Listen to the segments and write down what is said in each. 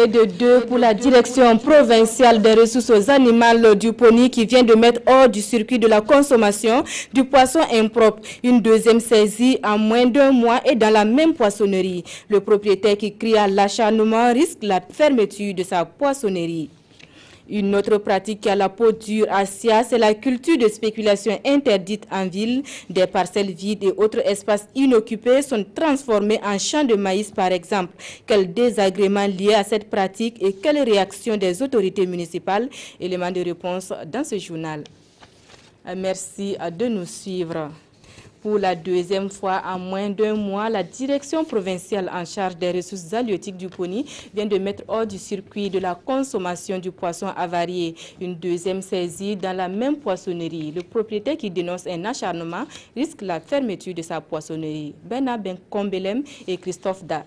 Et de 2 pour la direction provinciale des ressources animales du Pony qui vient de mettre hors du circuit de la consommation du poisson impropre. Une deuxième saisie en moins d'1 mois et dans la même poissonnerie. Le propriétaire qui crie à l'acharnement risque la fermeture de sa poissonnerie. Une autre pratique qui a la peau dure à Sia, c'est la culture de spéculation interdite en ville. Des parcelles vides et autres espaces inoccupés sont transformés en champs de maïs par exemple. Quel désagrément lié à cette pratique et quelle réaction des autorités municipales? Élément de réponse dans ce journal. Merci de nous suivre. Pour la deuxième fois en moins d'1 mois, la direction provinciale en charge des ressources halieutiques du Pony vient de mettre hors du circuit de la consommation du poisson avarié. Une deuxième saisie dans la même poissonnerie. Le propriétaire qui dénonce un acharnement risque la fermeture de sa poissonnerie. Bena Ben Kombelem et Christophe Da.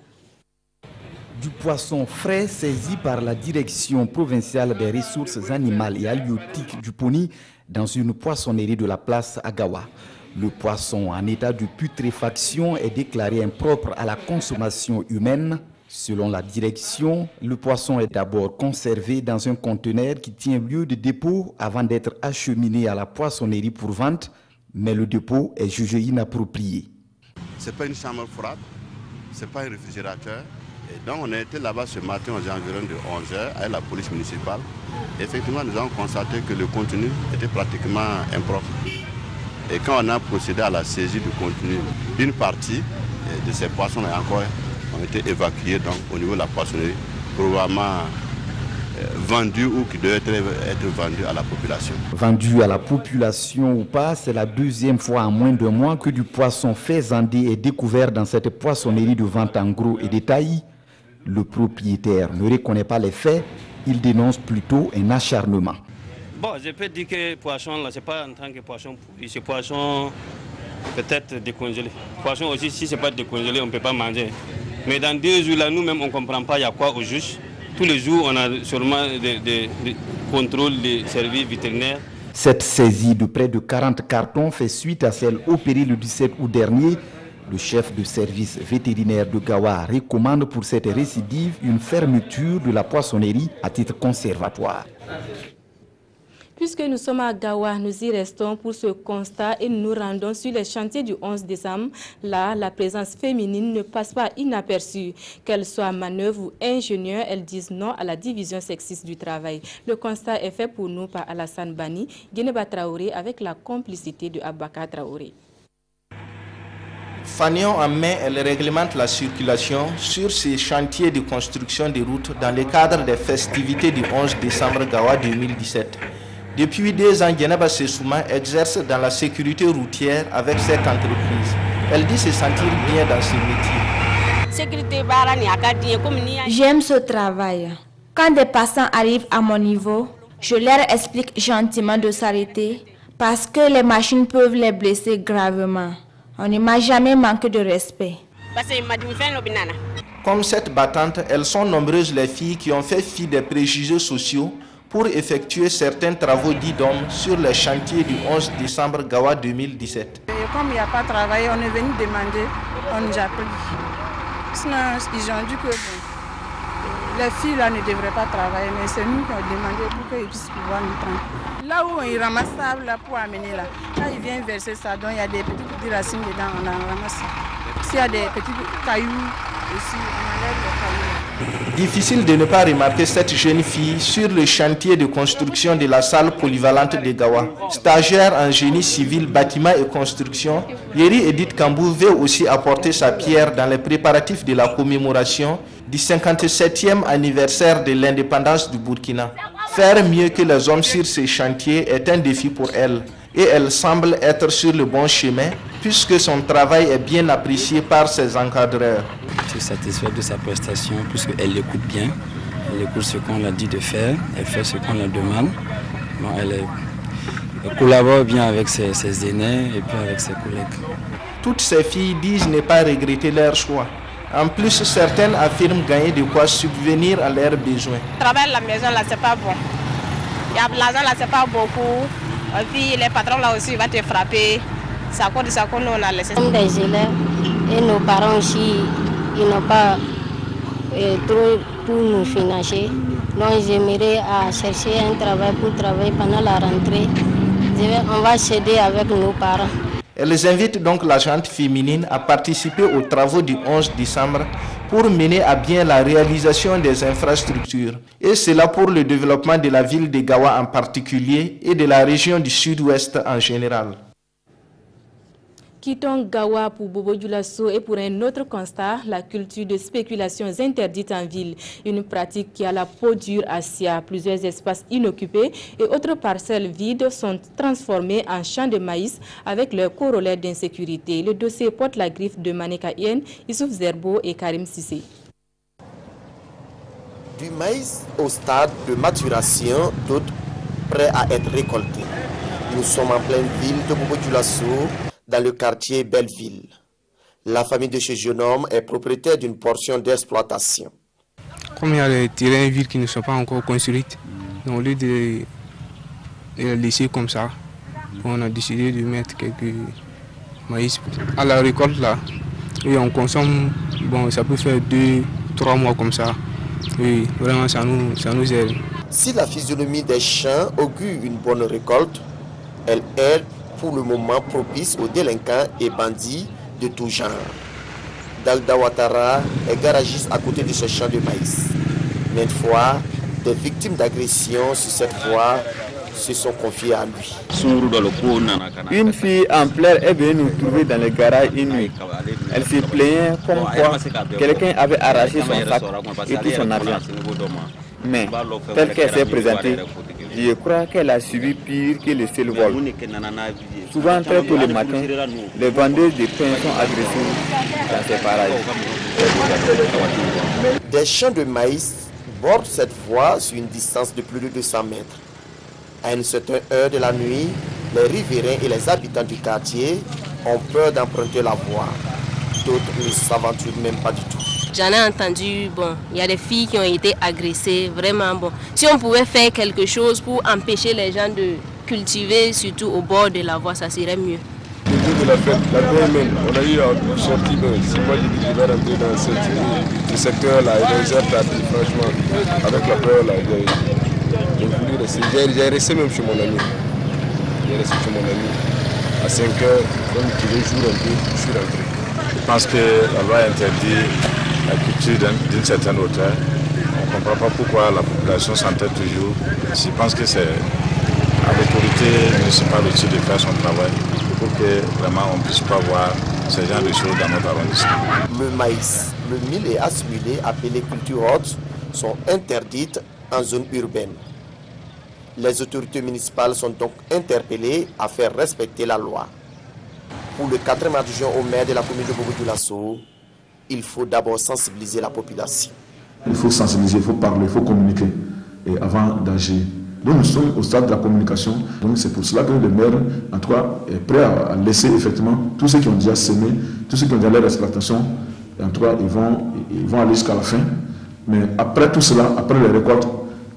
Du poisson frais saisi par la direction provinciale des ressources animales et halieutiques du Pony dans une poissonnerie de la place Agawa. Le poisson en état de putréfaction est déclaré impropre à la consommation humaine. Selon la direction, le poisson est d'abord conservé dans un conteneur qui tient lieu de dépôt avant d'être acheminé à la poissonnerie pour vente, mais le dépôt est jugé inapproprié. Ce n'est pas une chambre froide, ce n'est pas un réfrigérateur. Et donc on a été là-bas ce matin aux environs de 11 h avec la police municipale. Effectivement, nous avons constaté que le contenu était pratiquement impropre. Et quand on a procédé à la saisie du contenu, une partie de ces poissons ont été évacués donc, au niveau de la poissonnerie, probablement vendus ou qui devaient être vendus à la population. Vendus à la population ou pas, c'est la deuxième fois en moins d'1 mois que du poisson faisandé est découvert dans cette poissonnerie de vente en gros et détail. Le propriétaire ne reconnaît pas les faits, il dénonce plutôt un acharnement. Bon, je peux dire que le poisson, là, ce n'est pas en tant que poisson pourri, c'est poisson peut-être décongelé. Poisson aussi, si ce n'est pas décongelé, on ne peut pas manger. Mais dans 2 jours, là, nous-mêmes, on ne comprend pas il y a quoi au juge. Tous les jours, on a sûrement des contrôles des services vétérinaires. Cette saisie de près de 40 cartons fait suite à celle opérée le 17 août dernier. Le chef de service vétérinaire de Gawa recommande pour cette récidive une fermeture de la poissonnerie à titre conservatoire. Puisque nous sommes à Gawa, nous y restons pour ce constat et nous nous rendons sur les chantiers du 11 décembre. Là, la présence féminine ne passe pas inaperçue. Qu'elle soit manœuvre ou ingénieur, elles disent non à la division sexiste du travail. Le constat est fait pour nous par Alassane Bani, Guineba Traoré avec la complicité de Abaka Traoré. Fanion en main, elle réglemente la circulation sur ces chantiers de construction des routes dans le cadre des festivités du 11 décembre Gawa 2017. Depuis 2 ans, Guineba Sessouma exerce dans la sécurité routière avec cette entreprise. Elle dit se sentir bien dans ce métier. J'aime ce travail. Quand des passants arrivent à mon niveau, je leur explique gentiment de s'arrêter parce que les machines peuvent les blesser gravement. On ne m'a jamais manqué de respect. Comme cette battante, elles sont nombreuses les filles qui ont fait fi des préjugés sociaux pour effectuer certains travaux dits d'hommes sur les chantiers du 11 décembre Gawa 2017. Et comme il n'y a pas travaillé, on est venu demander, on nous a pris. Sinon, ils ont dit que bon, les filles là ne devraient pas travailler, mais c'est nous qui avons demandé pour qu'ils puissent pouvoir nous prendre. Là où ils ramassent ça là, pour amener là, quand ils viennent verser ça, donc il y a des petites racines dedans, on en ramasse. S'il y a des petits cailloux aussi, on enlève les cailloux. Difficile de ne pas remarquer cette jeune fille sur le chantier de construction de la salle polyvalente de Gawa. Stagiaire en génie civil, bâtiment et construction, Yeri Edith Kambou veut aussi apporter sa pierre dans les préparatifs de la commémoration du 57e anniversaire de l'indépendance du Burkina. Faire mieux que les hommes sur ces chantiers est un défi pour elle. Et elle semble être sur le bon chemin puisque son travail est bien apprécié par ses encadreurs. Je suis satisfait de sa prestation puisqu'elle écoute bien, elle écoute ce qu'on l'a dit de faire, elle fait ce qu'on la demande. Bon, elle collabore bien avec ses aînés et puis avec ses collègues. Toutes ces filles disent ne pas regretter leur choix. En plus, certaines affirment gagner de quoi subvenir à leurs besoins. Travailler à la maison, là, c'est pas bon. L'argent, là, c'est pas beaucoup. Et puis les patrons là aussi vont te frapper. C'est à cause de ça qu'on a laissé. Comme des élèves et nos parents aussi, ils n'ont pas trop pour nous financer. Donc j'aimerais chercher un travail pour travailler pendant la rentrée. On va s'aider avec nos parents. Elles invitent donc la gente féminine à participer aux travaux du 11 décembre pour mener à bien la réalisation des infrastructures. Et cela pour le développement de la ville de Gawa en particulier et de la région du sud-ouest en général. Quittons Gawa pour Bobo Dioulasso et pour un autre constat, la culture de spéculations interdites en ville. Une pratique qui a la peau dure à Sia. Plusieurs espaces inoccupés et autres parcelles vides sont transformés en champs de maïs avec leur corollaire d'insécurité. Le dossier porte la griffe de Maneka Yen, Issouf Zerbo et Karim Sissé. Du maïs au stade de maturation, d'autres prêts à être récoltés. Nous sommes en pleine ville de Bobo Dioulasso, dans le quartier Belleville. La famille de ce jeune homme est propriétaire d'une portion d'exploitation. Comme il y a des terrains vides qui ne sont pas encore construits, au lieu de les laisser comme ça, on a décidé de mettre quelques maïs. À la récolte là, et on consomme, bon, ça peut faire 2-3 mois comme ça. Oui, vraiment ça nous aide. Si la physionomie des champs augure une bonne récolte, elle est pour le moment propice aux délinquants et bandits de tout genre. Dalda Ouattara est garagiste à côté de ce champ de maïs. Maintes fois, des victimes d'agression sur cette voie se sont confiées à lui. Une fille en pleurs est venue nous trouver dans le garage une nuit. Elle se plaignait comme quoi quelqu'un avait arraché son sac et tout son argent. Mais tel qu'elle s'est présentée, je crois qu'elle a subi pire que le seul vol. Souvent, très tôt le matin, les vendeuses de pain sont agressées dans ces parages. Des champs de maïs bordent cette voie sur une distance de plus de 200 mètres. À une certaine heure de la nuit, les riverains et les habitants du quartier ont peur d'emprunter la voie. D'autres ne s'aventurent même pas du tout. J'en ai entendu, bon, il y a des filles qui ont été agressées, vraiment bon. Si on pouvait faire quelque chose pour empêcher les gens de cultiver, surtout au bord de la voie, ça serait mieux. Au début de la fête, la veille même, on a eu une sortie, c'est moi qui dis je vais rentrer dans ce secteur-là, et j'ai parti franchement, avec la peur là, j'ai voulu rester. J'ai resté même chez mon ami. J'ai resté chez mon ami. À 5 heures, comme tous les jours un peu, je suis rentré. Je pense que la loi interdit la culture d'une certaine hauteur. On ne comprend pas pourquoi la population s'entête toujours. Je pense que c'est à l'autorité municipale aussi de faire son travail pour que vraiment on ne puisse pas voir ce genre de choses dans notre arrondissement. Le maïs, le mil et assimilé appelés cultures hautes sont interdites en zone urbaine. Les autorités municipales sont donc interpellées à faire respecter la loi. Pour le 4e adjoint au maire de la commune de Bobo Dioulasso, il faut d'abord sensibiliser la population. Il faut sensibiliser, il faut parler, il faut communiquer avant d'agir. Donc nous sommes au stade de la communication. Donc c'est pour cela que le maire, en tout cas, est prêt à laisser effectivement tous ceux qui ont déjà semé, tous ceux qui ont déjà leur exploitation, en tout cas, ils vont aller jusqu'à la fin. Mais après tout cela, après les récoltes,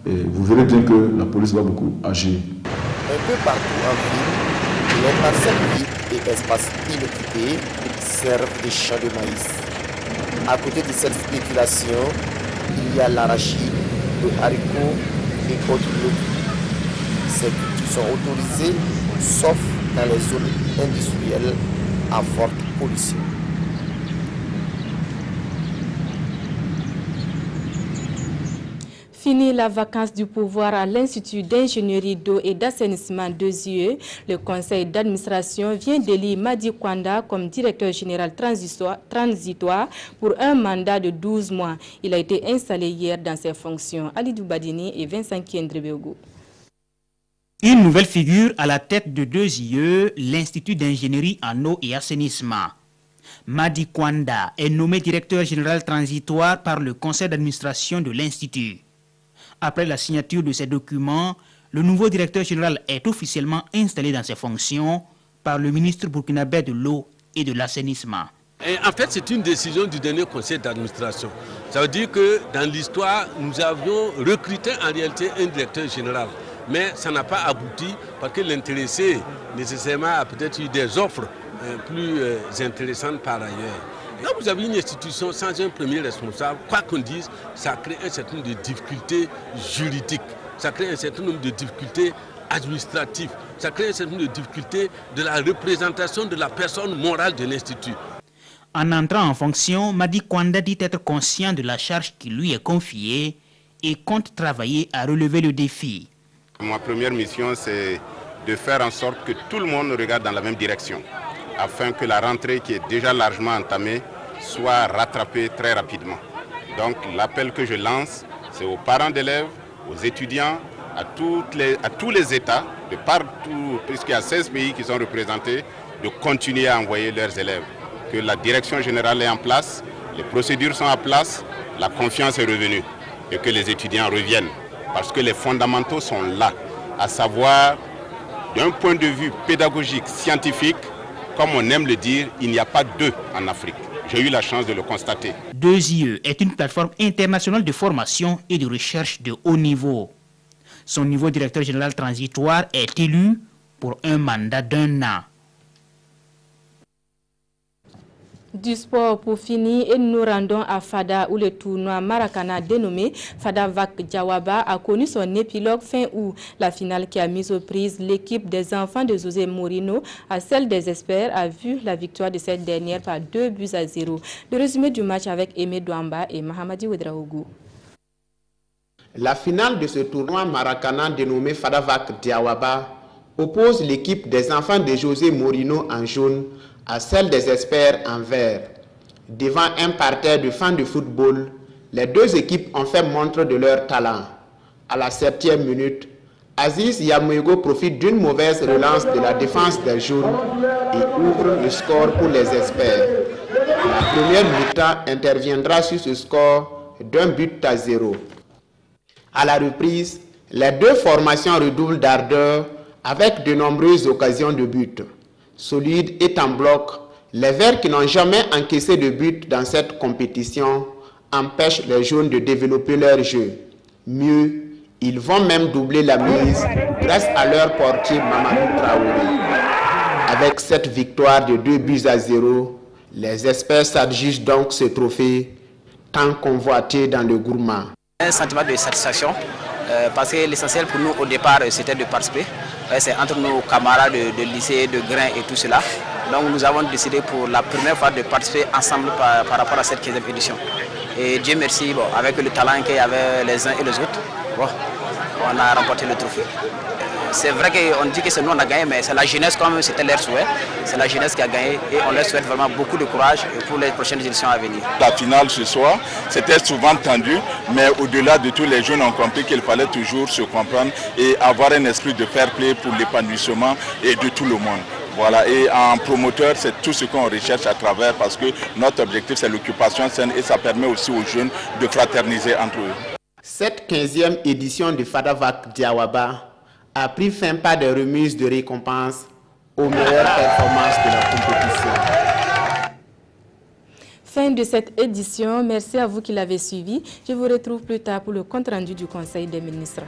vous verrez bien que la police va beaucoup agir. Un peu partout en ville, les parcelles vides et espaces inoccupés servent de champs de maïs. À côté de cette spéculation, il y a l'arachide, le haricot et autres légumes. Ces cultures sont autorisées, sauf dans les zones industrielles à forte pollution. Fini la vacance du pouvoir à l'Institut d'ingénierie d'eau et d'assainissement de Zieux. Le conseil d'administration vient d'élire Madi Kwanda comme directeur général transitoire pour un mandat de 12 mois. Il a été installé hier dans ses fonctions. Alidou Badini et Vincent Kiendrebeogo. Une nouvelle figure à la tête de 2 IE, l'Institut d'ingénierie en eau et assainissement. Madi Kwanda est nommé directeur général transitoire par le conseil d'administration de l'Institut. Après la signature de ces documents, le nouveau directeur général est officiellement installé dans ses fonctions par le ministre burkinabé de l'eau et de l'assainissement. En fait, c'est une décision du dernier conseil d'administration. Ça veut dire que dans l'histoire, nous avions recruté en réalité un directeur général. Mais ça n'a pas abouti parce que l'intéressé nécessairement a peut-être eu des offres plus intéressantes par ailleurs. Là, vous avez une institution sans un premier responsable, quoi qu'on dise, ça crée un certain nombre de difficultés juridiques, ça crée un certain nombre de difficultés administratives, ça crée un certain nombre de difficultés de la représentation de la personne morale de l'institut. En entrant en fonction, Madi Kwanda dit être conscient de la charge qui lui est confiée et compte travailler à relever le défi. Ma première mission, c'est de faire en sorte que tout le monde regarde dans la même direction, afin que la rentrée qui est déjà largement entamée soit rattrapée très rapidement. Donc l'appel que je lance, c'est aux parents d'élèves, aux étudiants, à tous les États, de partout, puisqu'il y a 16 pays qui sont représentés, de continuer à envoyer leurs élèves. Que la direction générale est en place, les procédures sont en place, la confiance est revenue et que les étudiants reviennent. Parce que les fondamentaux sont là, à savoir, d'un point de vue pédagogique, scientifique, comme on aime le dire, il n'y a pas d'eux en Afrique. J'ai eu la chance de le constater. 2IE est une plateforme internationale de formation et de recherche de haut niveau. Son nouveau directeur général transitoire est élu pour un mandat d'1 an. Du sport pour finir et nous rendons à Fada où le tournoi Maracana dénommé Fada Vac Diawaba a connu son épilogue fin août. La finale qui a mis aux prises l'équipe des enfants de José Mourinho à celle des experts a vu la victoire de cette dernière par 2-0. Le résumé du match avec Aimé Douamba et Mahamadi Ouedraougou. La finale de ce tournoi Maracana dénommé Fada Vac Diawaba oppose l'équipe des enfants de José Mourinho en jaune à celle des experts en vert. Devant un parterre de fans de football, les deux équipes ont fait montre de leur talent. À la 7e minute, Aziz Yamuego profite d'une mauvaise relance de la défense des jaunes et ouvre le score pour les experts. La première mi-temps interviendra sur ce score d'1-0. À la reprise, les deux formations redoublent d'ardeur avec de nombreuses occasions de but. Solides et en bloc, les Verts qui n'ont jamais encaissé de but dans cette compétition empêchent les jaunes de développer leur jeu. Mieux, ils vont même doubler la mise grâce à leur portier Mamadou Traoré. Avec cette victoire de 2-0, les experts s'adjugent donc ce trophée tant convoité dans le gourmand. Un sentiment de satisfaction parce que l'essentiel pour nous au départ c'était de participer. C'est entre nos camarades de lycée, de Grain et tout cela. Donc nous avons décidé pour la première fois de participer ensemble par rapport à cette 15e édition. Et Dieu merci, bon, avec le talent qu'il y avait les uns et les autres, bon, on a remporté le trophée. C'est vrai qu'on dit que c'est nous on a gagné, mais c'est la jeunesse quand même, c'était leur souhait. C'est la jeunesse qui a gagné et on leur souhaite vraiment beaucoup de courage pour les prochaines éditions à venir. La finale ce soir, c'était souvent tendu, mais au-delà de tout, les jeunes ont compris qu'il fallait toujours se comprendre et avoir un esprit de fair play pour l'épanouissement et de tout le monde. Voilà, et en promoteur, c'est tout ce qu'on recherche à travers parce que notre objectif c'est l'occupation saine et ça permet aussi aux jeunes de fraterniser entre eux. Cette 15e édition du Fada Vac Diawaba a pris fin par des remises de récompenses aux meilleures performances de la compétition. Fin de cette édition. Merci à vous qui l'avez suivi. Je vous retrouve plus tard pour le compte rendu du Conseil des ministres.